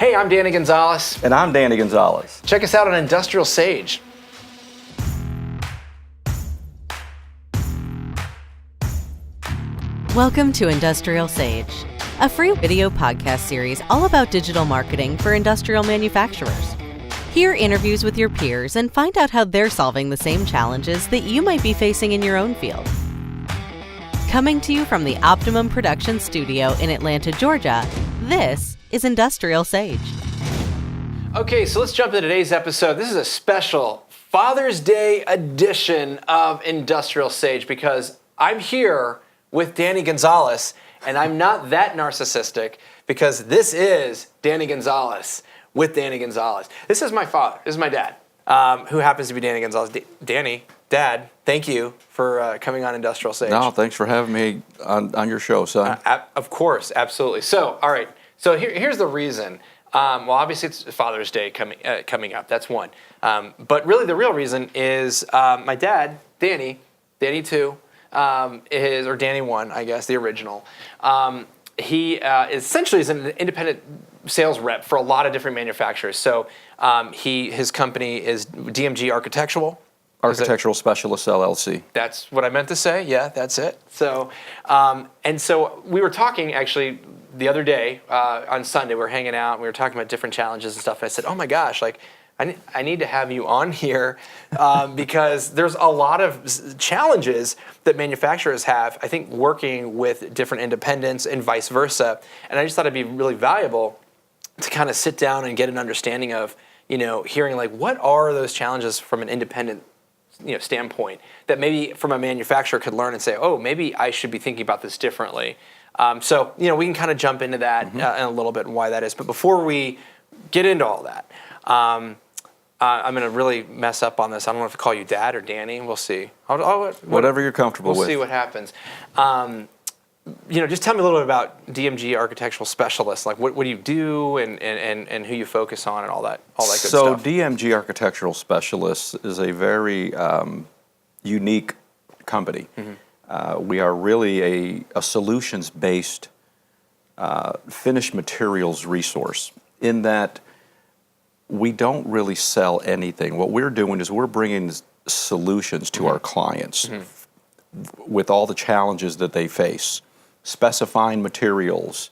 Hey, I'm Danny Gonzales. And I'm Danny Gonzales. Check us out on IndustrialSage. Welcome to IndustrialSage, a free video podcast series all about digital marketing for industrial manufacturers. Hear interviews with your peers and find out how they're solving the same challenges that you might be facing in your own field. Coming to you from the Optimum Production Studio in Atlanta, Georgia, this is IndustrialSage. Okay, so let's jump into today's episode. This is a special Father's Day edition of IndustrialSage because I'm here with Danny Gonzales, and I'm not that narcissistic because this is Danny Gonzales with Danny Gonzales. This is my father. This is my dad, who happens to be Danny Gonzales. Danny, Dad, thank you for coming on IndustrialSage. No, thanks for having me on your show, son. Of course, absolutely. So, all right. So here's the reason. Well, obviously it's Father's Day coming up. That's one. But really, the real reason is my dad, Danny 2. Or Danny 1, I guess, the original. He essentially is an independent sales rep for a lot of different manufacturers. So his company is DMG Architectural Specialists, LLC. That's what I meant to say. Yeah, that's it. So, and so we were talking actually the other day on Sunday. We were hanging out and we were talking about different challenges and stuff. And I said, "Oh my gosh, like I need to have you on here because there's a lot of challenges that manufacturers have. I think working with different independents and vice versa. And I just thought it'd be really valuable to kind of sit down and get an understanding of, hearing like what are those challenges from an independent standpoint that maybe from a manufacturer could learn and say, oh, maybe I should be thinking about this differently. So we can kind of jump into that in a little bit and why that is. But before we get into all that, I'm going to really mess up on this. I don't know if to call you Dad or Danny. We'll see. Whatever you're comfortable with. We'll see what happens. Just tell me a little bit about DMG Architectural Specialists. Like, what do you do and who you focus on and all that good stuff. So DMG Architectural Specialists is a very unique company. Mm-hmm. We are really a solutions-based finished materials resource in that we don't really sell anything. What we're doing is we're bringing solutions to our clients with all the challenges that they face, specifying materials,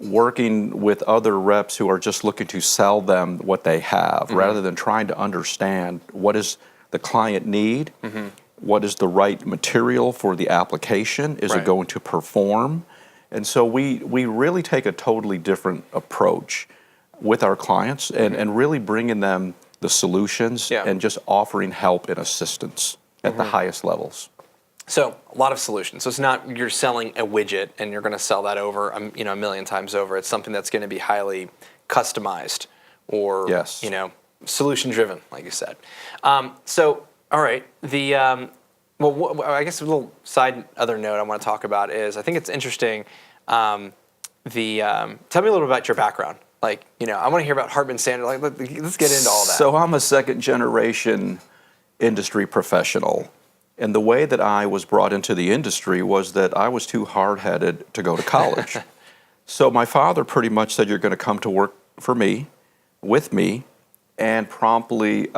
working with other reps who are just looking to sell them what they have rather than trying to understand what does the client need, what is the right material for the application, is it going to perform? And so we really take a totally different approach with our clients and really bringing them the solutions and just offering help and assistance at the highest levels. So a lot of solutions. So it's not you're selling a widget and you're going to sell that over a million times over. It's something that's going to be highly customized or solution driven, like you said. So all right, the I guess a little other note I want to talk about is I think it's interesting. Tell me a little bit about your background. Like, I want to hear about Hartman Sanders. Like, let's get into all that. So I'm a second generation industry professional. And the way that I was brought into the industry was that I was too hard-headed to go to college. So my father pretty much said, you're going to come to work for me, with me, and promptly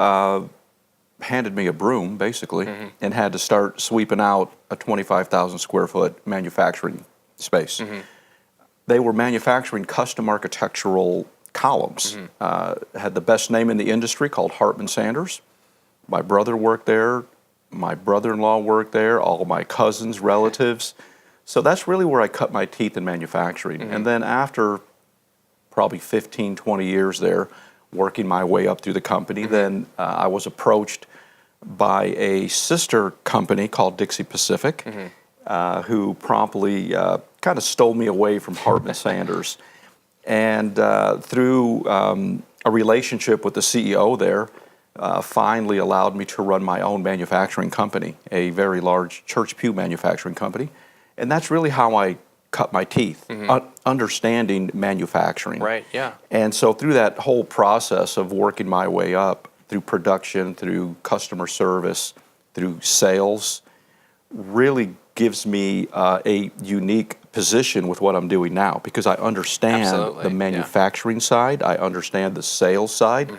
handed me a broom, basically, and had to start sweeping out a 25,000 square foot manufacturing space. They were manufacturing custom architectural columns. Had the best name in the industry called Hartman Sanders. My brother worked there. My brother-in-law worked there. All my cousins, relatives. So that's really where I cut my teeth in manufacturing. And then after probably 15, 20 years there, working my way up through the company, then I was approached by a sister company called Dixie Pacific, who promptly kind of stole me away from Hartman Sanders. And through a relationship with the CEO there, finally allowed me to run my own manufacturing company, a very large church pew manufacturing company. And that's really how I cut my teeth, understanding manufacturing. Right, yeah. And so through that whole process of working my way up through production, through customer service, through sales, really gives me a unique position with what I'm doing now because I understand Absolutely, the yeah. manufacturing side, I understand the sales side,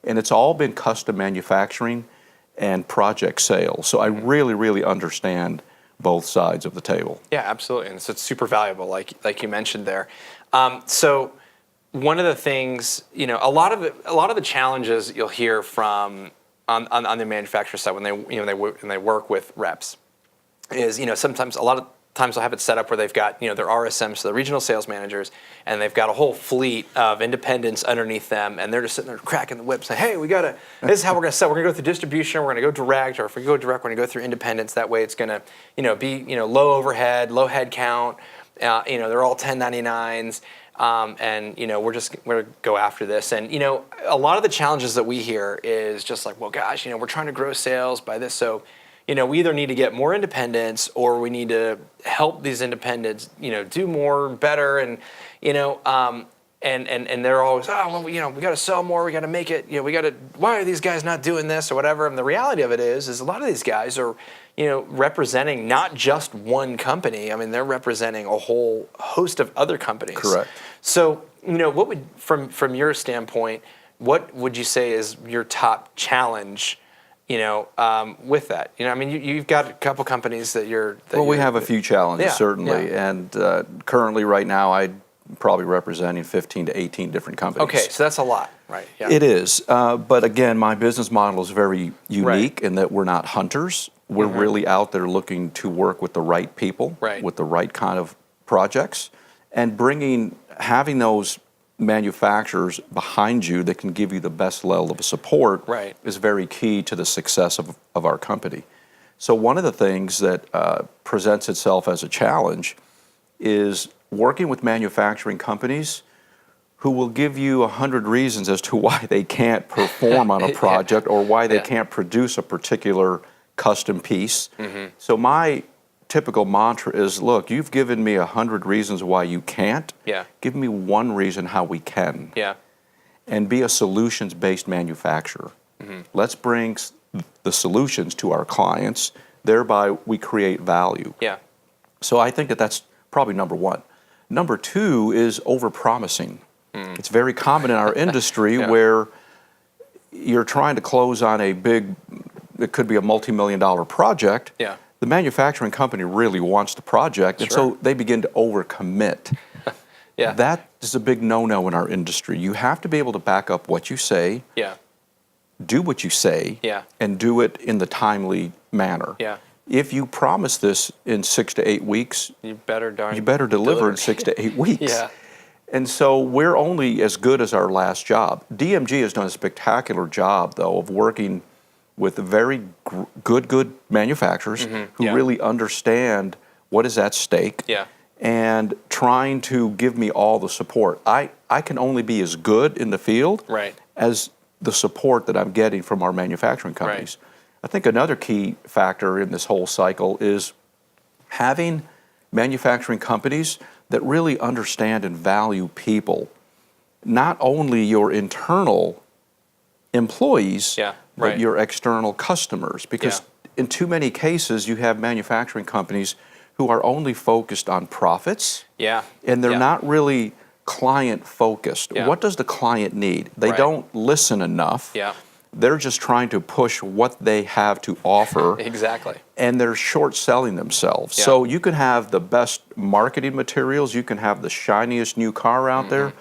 and it's all been custom manufacturing and project sales. So I really, really understand both sides of the table. Yeah, absolutely, and so it's super valuable, like you mentioned there. So one of the things, a lot of the challenges you'll hear from on the manufacturer side when they work with reps is sometimes a lot of times they'll have it set up where they've got their RSMs, so the regional sales managers, and they've got a whole fleet of independents underneath them, and they're just sitting there cracking the whip saying, hey, this is how we're going to sell. We're going to go through distribution, we're going to go direct, or if we go direct, we're going to go through independents. That way it's going to be low overhead, low head count. They're all 1099s. And we're going to go after this. And a lot of the challenges that we hear is just like, well, gosh, we're trying to grow sales by this. So we either need to get more independents or we need to help these independents, do more, better, and and they're always, we got to sell more, we got to make it, why are these guys not doing this or whatever? And the reality of it is a lot of these guys are, representing not just one company. I mean, they're representing a whole host of other companies. Correct. So, what would, from your standpoint, what would you say is your top challenge? With that, you've got a couple companies that you're. We have a few challenges, certainly, yeah. and currently, right now, I'm probably representing 15 to 18 different companies. Okay, so that's a lot, right? Yeah. It is, but again, my business model is very unique Right. in that we're not hunters. We're really out there looking to work with the right people, Right. with the right kind of projects, and having those manufacturers behind you that can give you the best level of support Right. is very key to the success of our company. So one of the things that presents itself as a challenge is working with manufacturing companies who will give you 100 reasons as to why they can't perform on a project or why they can't produce a particular custom piece. So my typical mantra is, look, you've given me 100 reasons why you can't. Yeah. Give me one reason how we can. Yeah. And be a solutions-based manufacturer. Let's bring the solutions to our clients. Thereby, we create value. Yeah. So I think that's probably number one. Number two is overpromising. It's very common in our industry where you're trying to close on a big, it could be a multi-million-dollar project. Yeah. The manufacturing company really wants the project, and so they begin to overcommit. Yeah. That is a big no-no in our industry. You have to be able to back up what you say, Yeah. do what you say, Yeah. and do it in the timely manner. Yeah. If you promise this in 6 to 8 weeks, You better deliver in 6 to 8 weeks. Yeah. And so we're only as good as our last job. DMG has done a spectacular job, though, of working with very good manufacturers who really understand what is at stake and trying to give me all the support. I can only be as good in the field as the support that I'm getting from our manufacturing companies. I think another key factor in this whole cycle is having manufacturing companies that really understand and value people, not only your internal employees, but your external customers. Because in too many cases, you have manufacturing companies who are only focused on profits, and they're not really client focused. What does the client need? They don't listen enough. They're just trying to push what they have to offer. Exactly. And they're short selling themselves. So you can have the best marketing materials, you can have the shiniest new car out there,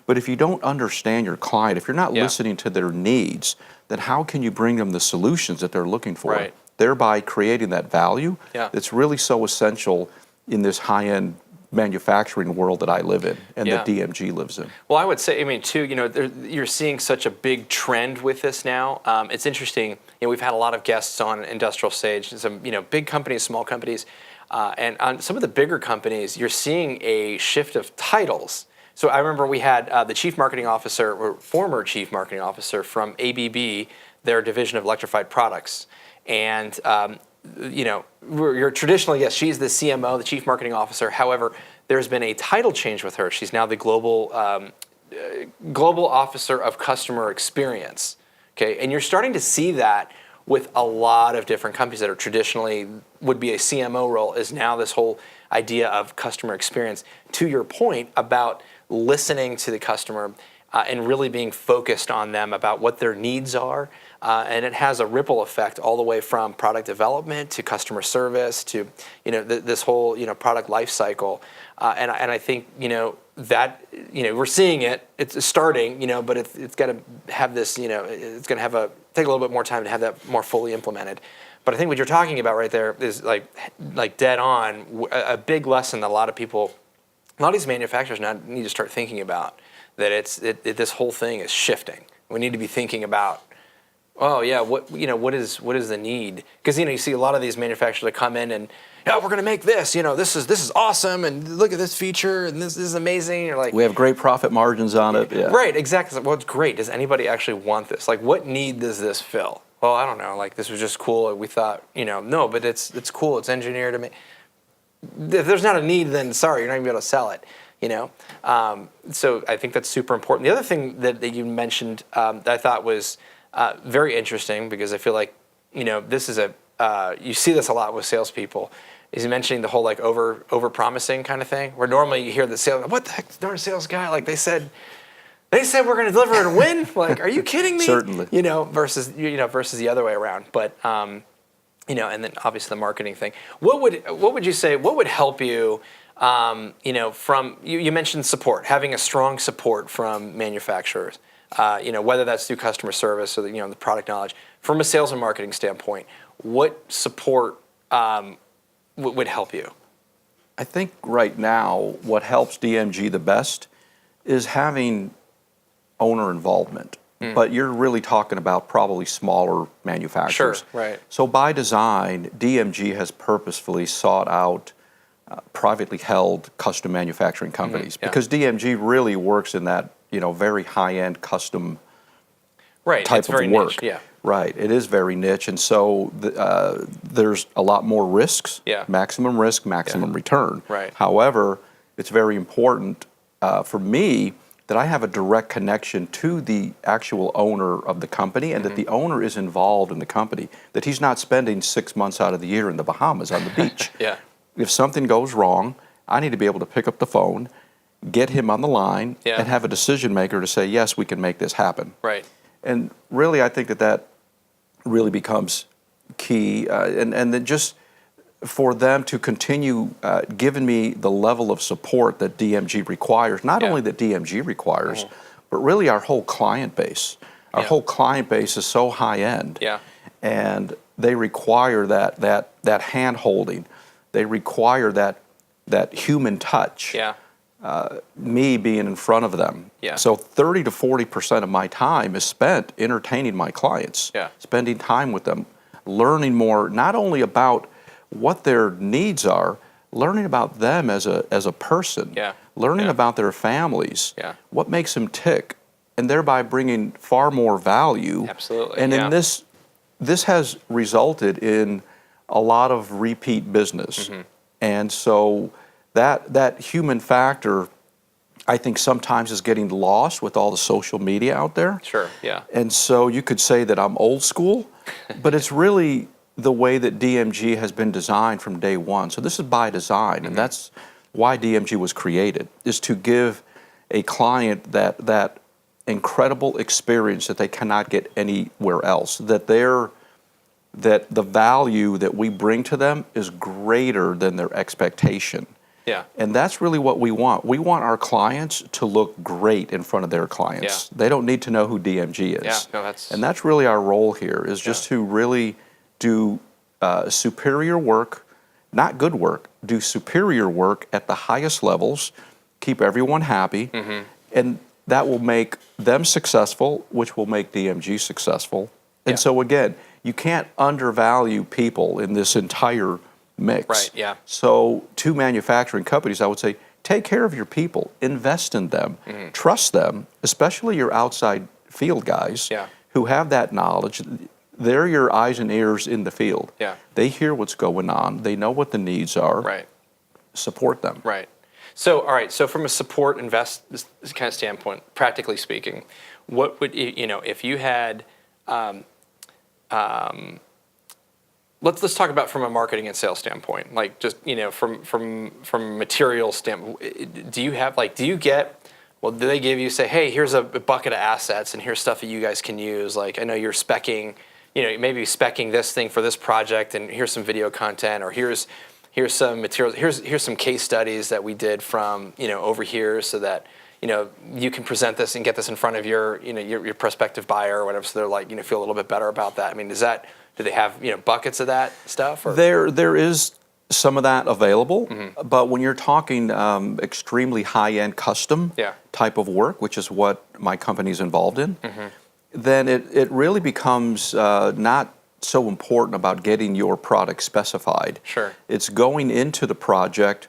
but if you don't understand your client, if you're not listening to their needs, then how can you bring them the solutions that they're looking for? Thereby creating that value that's really so essential in this high-end manufacturing world that I live in and that DMG lives in. Well, I would say, too, you're seeing such a big trend with this now. It's interesting. We've had a lot of guests on IndustrialSage, some, big companies, small companies, and on some of the bigger companies, you're seeing a shift of titles. So I remember we had the chief marketing officer, or former chief marketing officer from ABB, their division of electrified products, and you're traditionally, yes, she's the CMO, the chief marketing officer. However, there's been a title change with her. She's now the global officer of customer experience. Okay, and you're starting to see that with a lot of different companies that are traditionally would be a CMO role is now this whole idea of customer experience. To your point about listening to the customer and really being focused on them about what their needs are. And it has a ripple effect all the way from product development to customer service to this whole product life cycle. And I think that we're seeing it. It's starting, but it's got to have this. It's going to take a little bit more time to have that more fully implemented. But I think what you're talking about right there is like dead on. A big lesson that a lot of these manufacturers now need to start thinking about, that this whole thing is shifting. We need to be thinking about, oh yeah, what is the need? Because you see a lot of these manufacturers that come in and, we're going to make this. This is awesome, and look at this feature, and this is amazing. You're like, We have great profit margins on it. Yeah. Right, exactly. Well, it's great. Does anybody actually want this? Like, what need does this fill? Well, I don't know. Like, this was just cool. We thought, no, but it's cool. It's engineered to make. If there's not a need, then sorry, you're not going to be able to sell it. So I think that's super important. The other thing that you mentioned that I thought was very interesting, because I feel like this is you see this a lot with salespeople, is you mentioning the whole like over promising kind of thing, where normally you hear the sales, what the heck, darn sales guy, like they said we're going to deliver and win. Like, are you kidding me? Certainly. Versus the other way around. But and then obviously the marketing thing. What would you say? What would help you? From you mentioned support, having a strong support from manufacturers. Whether that's through customer service or the product knowledge. From a sales and marketing standpoint, what support would help you? I think right now what helps DMG the best is having owner involvement. But you're really talking about probably smaller manufacturers. Sure, right. So by design, DMG has purposefully sought out privately held custom manufacturing companies, because DMG really works in that very high-end custom type it's of very work. niche, yeah. Right, it is very niche, and so there's a lot more risks. Yeah. Maximum risk, maximum return. Right. However, it's very important for me that I have a direct connection to the actual owner of the company, and that the owner is involved in the company, that he's not spending 6 months out of the year in the Bahamas on the beach. Yeah. If something goes wrong, I need to be able to pick up the phone, get him on the line, Yeah. and have a decision maker to say, yes, we can make this happen. Right. And really, I think that really becomes key. And then just for them to continue giving me the level of support that DMG requires, not only that DMG requires, but really our whole client base. Our whole client base is so high end. Yeah. And they require that hand holding. They require that human touch. Yeah. Me being in front of them. Yeah. So 30 to 40% of my time is spent entertaining my clients. Yeah. Spending time with them, learning more, not only about what their needs are, learning about them as a person. Yeah. Learning Yeah. about their families. Yeah. What makes them tick, and thereby bringing far more value. Absolutely, And yeah. in this has resulted in a lot of repeat business. And so that human factor, I think sometimes is getting lost with all the social media out there. Sure, yeah. And so you could say that I'm old school, but it's really the way that DMG has been designed from day one. So this is by design, and that's why DMG was created, is to give a client that incredible experience that they cannot get anywhere else, that the value that we bring to them is greater than their expectation. Yeah. And that's really what we want. We want our clients to look great in front of their clients. Yeah. They don't need to know who DMG is. Yeah, no, that's- And that's really our role here, is just to really do superior work, not good work, do superior work at the highest levels, keep everyone happy, and that will make them successful, which will make DMG successful. And Yeah. so again, you can't undervalue people in this entire mix. Right, yeah. So to manufacturing companies, I would say, take care of your people, invest in them, trust them, especially your outside field guys Yeah. who have that knowledge. They're your eyes and ears in the field. Yeah. They hear what's going on. They know what the needs are. Right. Support them. Right. So, all right. So, from a support this kind of standpoint, practically speaking, what would if you had let's talk about from a marketing and sales standpoint, like just from material standpoint. Do you get? Well, do they give you say, hey, here's a bucket of assets and here's stuff that you guys can use? Like I know you're speccing, maybe speccing this thing for this project, and here's some video content, or here's some materials, here's some case studies that we did from over here, so that you can present this and get this in front of your prospective buyer or whatever, so they're like feel a little bit better about that. I mean, do they have buckets of that stuff? Or? There is some of that available, Mm-hmm. but when you're talking extremely high-end custom type of work, which is what my company's involved in, Mm-hmm. then it really becomes not so important about getting your product specified. Sure. It's going into the project,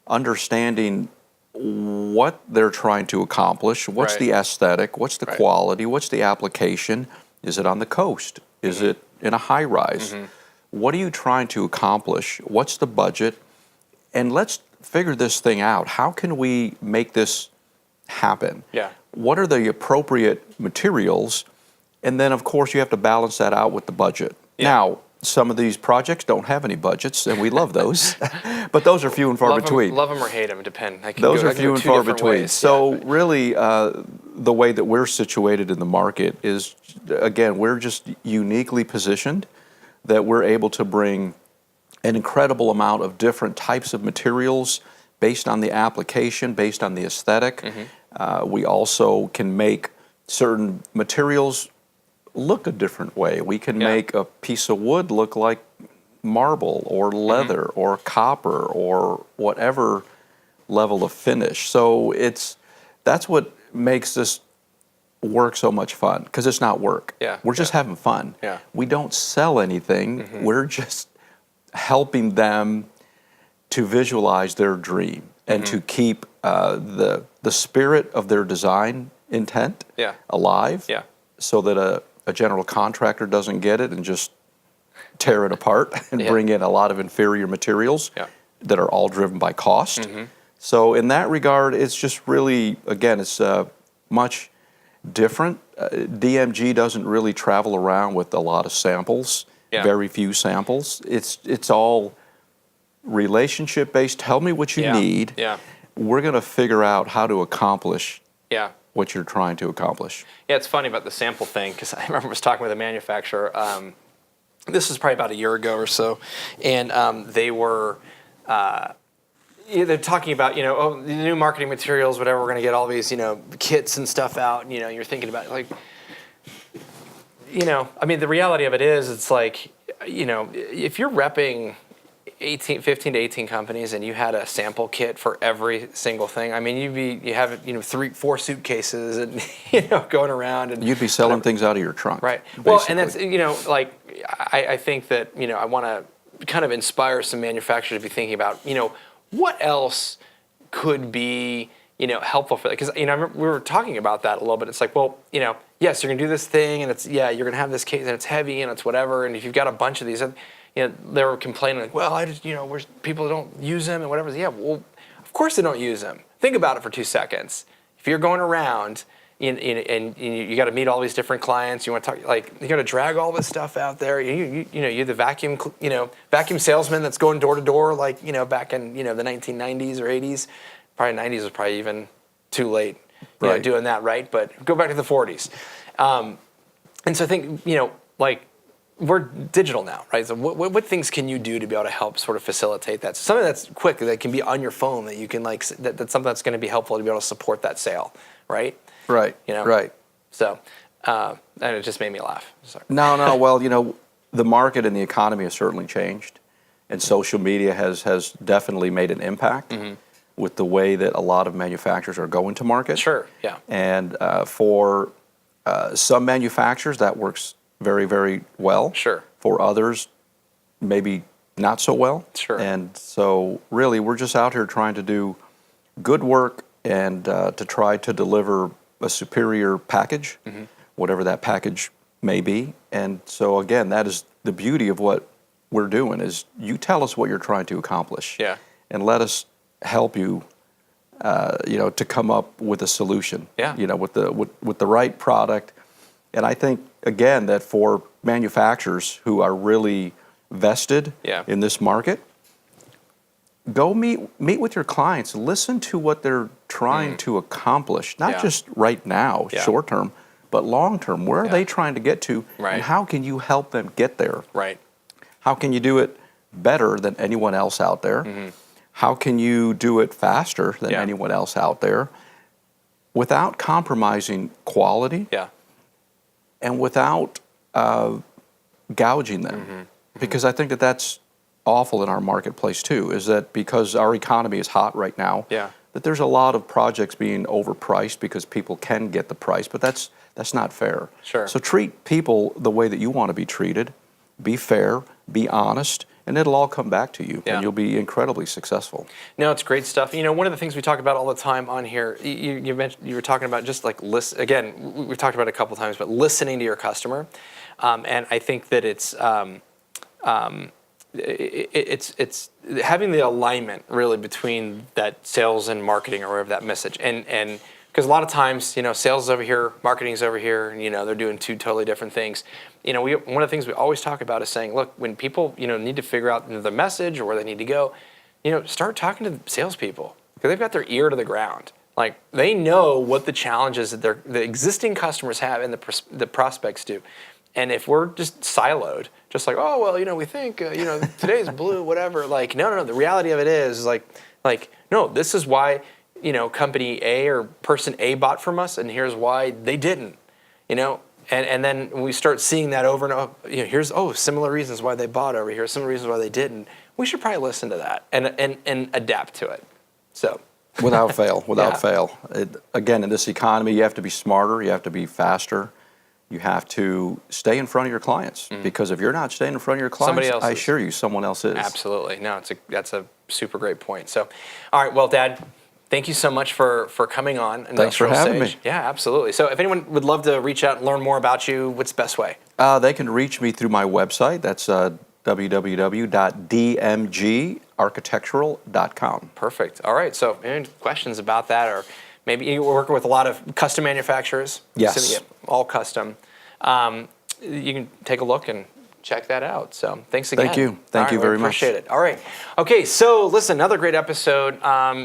understanding what they're trying to accomplish, what's Right. the aesthetic, what's the Right. quality, what's the application, is it on the coast, is Mm-hmm. it in a high rise? What are you trying to accomplish? What's the budget? And let's figure this thing out. How can we make this happen? Yeah. What are the appropriate materials? And then, of course, you have to balance that out with the budget. Yeah. Now, some of these projects don't have any budgets, and we love those, but those are few and far between. Love them or hate them, depend. Those are few and far between. Ways. So Yeah, but- really, the way that we're situated in the market is, again, we're just uniquely positioned that we're able to bring an incredible amount of different types of materials based on the application, based on the aesthetic. We also can make certain materials look a different way. We can make a piece of wood look like marble or leather or copper or whatever level of finish. So that's what makes this work so much fun, because it's not work. Yeah, We're just having fun. Yeah. We don't sell anything. We're just helping them to visualize their dream and to keep the spirit of their design intent alive, Yeah. so that a general contractor doesn't get it and just tear it apart and bring in a lot of inferior materials that are all driven by cost. So in that regard, it's just really, again, it's much different. DMG doesn't really travel around with a lot of samples, very few samples. It's all relationship based. Tell me what you need. Yeah. We're going to figure out how to accomplish Yeah. what you're trying to accomplish. Yeah, it's funny about the sample thing, because I remember I was talking with a manufacturer. This was probably about a year ago or so, and they were they're talking about the new marketing materials, whatever. We're going to get all these kits and stuff out. And, you're thinking about like I mean, the reality of it is, it's like if you're repping 15 to 18 companies and you had a sample kit for every single thing, I mean, you have 3-4 suitcases and going around, and You'd be selling things out of your trunk. right. Well, basically. and that's like I think that I want to kind of inspire some manufacturers to be thinking about what else could be helpful for that, because I remember we were talking about that a little bit. It's like, well, yes, you're gonna do this thing, and it's you're gonna have this case, and it's heavy, and it's whatever, and if you've got a bunch of these, they were complaining like, well, I just people don't use them and whatever. Yeah, well, of course they don't use them. Think about it for 2 seconds. If you're going around and you got to meet all these different clients, you want to talk, like, you got to drag all this stuff out there. You're the vacuum salesman that's going door to door, like back in the 1990s or 80s. Probably 90s was probably even too late, doing that, right? But go back to the 40s, and so I think like, we're digital now, right? So what things can you do to be able to help sort of facilitate that? So something that's quick, that can be on your phone, that you can that's something that's going to be helpful to be able to support that sale, right? Right. Right. So, and it just made me laugh. Sorry. No. Well, the market and the economy has certainly changed, and social media has definitely made an impact with the way that a lot of manufacturers are going to market. Sure. Yeah. And for some manufacturers, that works very, very well. Sure. For others, maybe not so well. Sure. And so really, we're just out here trying to do good work and to try to deliver a superior package, whatever that package may be. And so again, that is the beauty of what we're doing, is you tell us what you're trying to accomplish. Yeah. And let us help you, to come up with a solution. Yeah. With the right product. And I think, again, that for manufacturers who are really vested Yeah. in this market, go meet with your clients. Listen to what they're trying to accomplish, not Yeah. just right now, Yeah. short term, but long term. Where are Yeah. they trying to get to, Right. and how can you help them get there? Right. How can you do it better than anyone else out there? How can you do it faster than Yeah. anyone else out there without compromising quality Yeah. and without gouging them? Because I think that that's awful in our marketplace too, is that because our economy is hot right now, Yeah. that there's a lot of projects being overpriced because people can get the price, but that's not fair. Sure. So treat people the way that you want to be treated, be fair, be honest, and it'll all come back to you, Yeah. and you'll be incredibly successful. No, it's great stuff. You know, one of the things we talk about all the time on here, you mentioned, you were talking about just like listen. Again, we've talked about it a couple times, but listening to your customer, and I think that it's having the alignment really between that sales and marketing or whatever that message, and because a lot of times, you know, sales is over here, marketing is over here, and, you know, they're doing two totally different things. You know, one of the things we always talk about is saying, look, when people, you know, need to figure out the message or where they need to go, you know, start talking to the salespeople because they've got their ear to the ground. Like, they know what the challenges that the existing customers have and the prospects do. And if we're just siloed, just like, oh, well, you know, we think, you know, today's blue, whatever. Like, no. The reality of it is like, no, this is why, you know, company A or person A bought from us, and here's why they didn't, you know. And then when we start seeing that over and over, you know, here's, similar reasons why they bought over here, similar reasons why they didn't. We should probably listen to that and adapt to it. So. Without fail, Yeah. fail. Again, in this economy, you have to be smarter, you have to be faster, you have to stay in front of your clients. Because if you're not staying in front of your Somebody clients, else I is. assure you someone else is. Absolutely. No, that's a super great point. So, all right, well, Dad, thank you so much for coming on. Thanks for having IndustrialSage. me. Yeah, absolutely. So if anyone would love to reach out and learn more about you, what's the best way? They can reach me through my website. That's www.dmgarchitectural.com. Perfect. All right. So any questions about that, or maybe you're working with a lot of custom manufacturers? Yes. Assuming it- all custom. You can take a look and check that out. So thanks again. Thank you. Thank you very much. Appreciate it. All right. Okay. So listen, another great episode.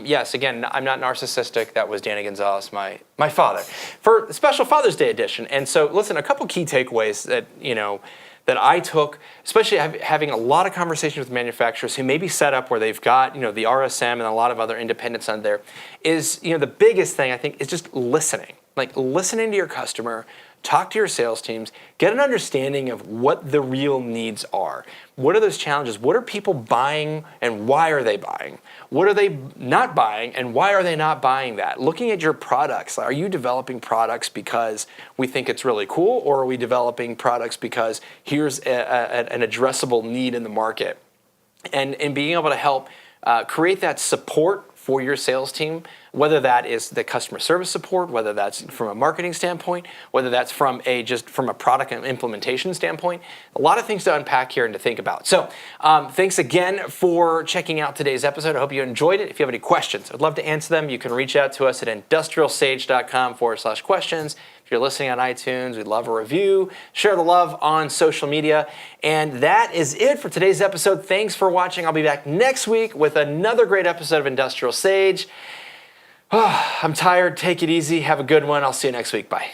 Yes. Again, I'm not narcissistic. That was Danny Gonzales, my father, for a special Father's Day edition. And so listen, a couple key takeaways that that I took, especially having a lot of conversations with manufacturers who may be set up where they've got, you know, the RSM and a lot of other independents on there, is, you know, the biggest thing I think is just listening. Like, listening to your customer, talk to your sales teams, get an understanding of what the real needs are. What are those challenges? What are people buying and why are they buying? What are they not buying and why are they not buying that? Looking at your products, are you developing products because we think it's really cool, or are we developing products because here's an addressable need in the market? And being able to help create that support for your sales team, whether that is the customer service support, whether that's from a marketing standpoint, whether that's from just from a product and implementation standpoint. A lot of things to unpack here and to think about. So thanks again for checking out today's episode. I hope you enjoyed it. If you have any questions, I'd love to answer them. You can reach out to us at industrialsage.com/questions. If you're listening on iTunes, we'd love a review. Share the love on social media. And that is it for today's episode. Thanks for watching. I'll be back next week with another great episode of Industrial Sage. I'm tired. Take it easy. Have a good one. I'll see you next week. Bye.